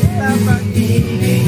sa pag-ibig.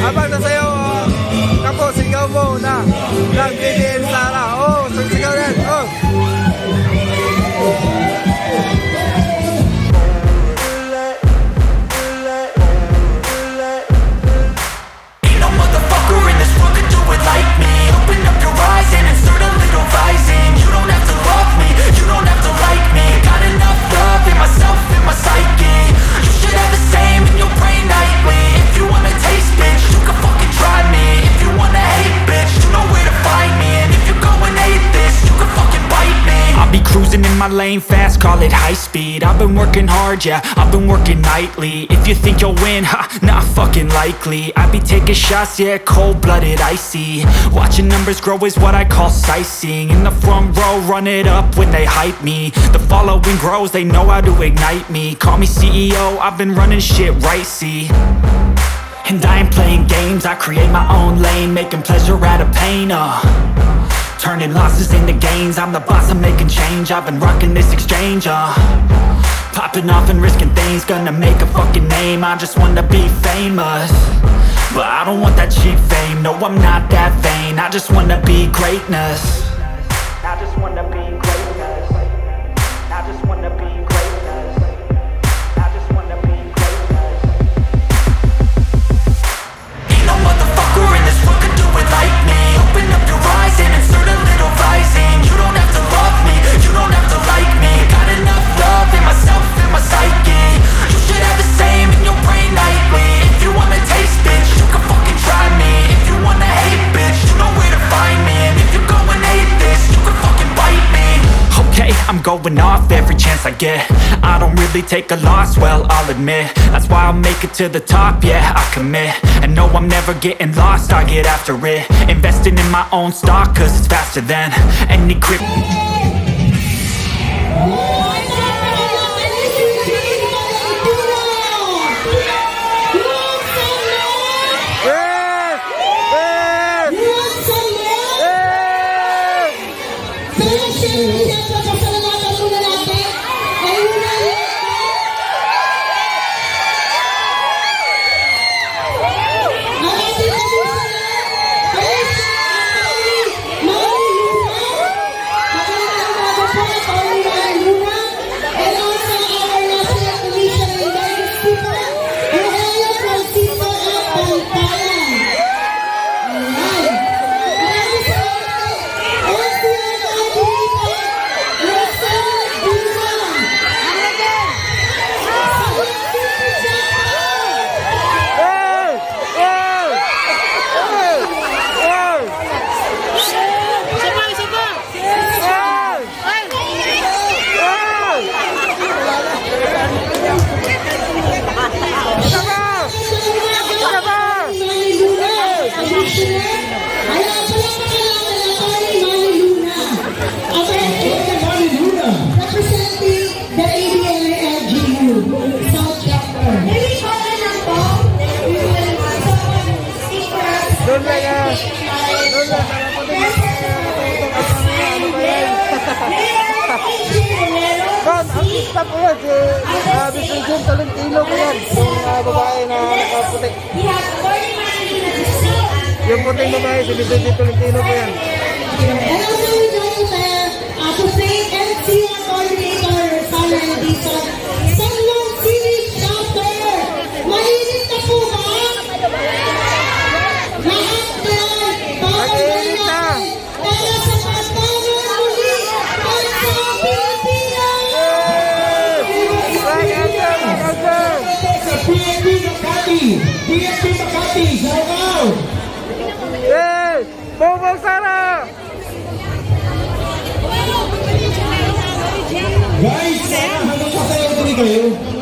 Habang nasayaw kapo, sigaw mo na ng BBM Sara. Oh, sigaw yan. Oh. Ain't no motherfucker in this world could do it like me. Open up your eyes and insert a little rising. You don't have to love me, you don't have to like me. Got enough love in myself, in my psyche. You should have the same in your brain nightly. If you wanna taste, bitch, you can fucking try me. If you wanna hate, bitch, you know where to find me. And if you go and hate this, you can fucking bite me. I'll be cruising in my lane fast, call it high speed. I've been working hard, yeah, I've been working nightly. If you think you'll win, ha, not fucking likely. I be taking shots, yeah, cold-blooded, icy. Watching numbers grow is what I call sightseeing. In the front row, run it up when they hype me. The following grows, they know how to ignite me. Call me CEO, I've been running shit right, see. And I ain't playing games, I create my own lane. Making pleasure out of pain, turning losses into gains. I'm the boss, I'm making change. I've been rocking this exchange, Popping off and risking things, gonna make a fucking name. I just wanna be famous, but I don't want that cheap fame. No, I'm not that vain. I just wanna be greatness. I just wanna be greatness. I just wanna be greatness. I just wanna be greatness. Ain't no motherfucker in this world could do it like me. Open up your eyes and insert a little rising. You don't have to love me, you don't have to like me. Got enough love in myself and my psyche. You should have the same in your brain nightly. If you wanna taste, bitch, you can fucking try me. If you wanna hate, bitch, you know where to find me. And if you go and hate this, you can fucking bite me. Okay, I'm going off every chance I get. I don't really take a loss, well, I'll admit. That's why I'll make it to the top, yeah, I commit. And no, I'm never getting lost, I get after it. Investing in my own stock, cause it's faster than any crypto. Artista po yan, si Vincent Tolentino po yan, yung babae na nakaputi. Yung puting babae, si Vincent Tolentino po yan. And also we know to say NCR coordinator, Sarah Dizon, Sanlong Civic Chapter. Mahilig na po ba? Lahat yan, Mag-iinit na. para sa pagbangon muli at sa Pilipinas. PNP Makati! PNP Makati! Shout out! Yes! Bongbong Sara! Guys, sana hanggang pasayaw tuloy kayo.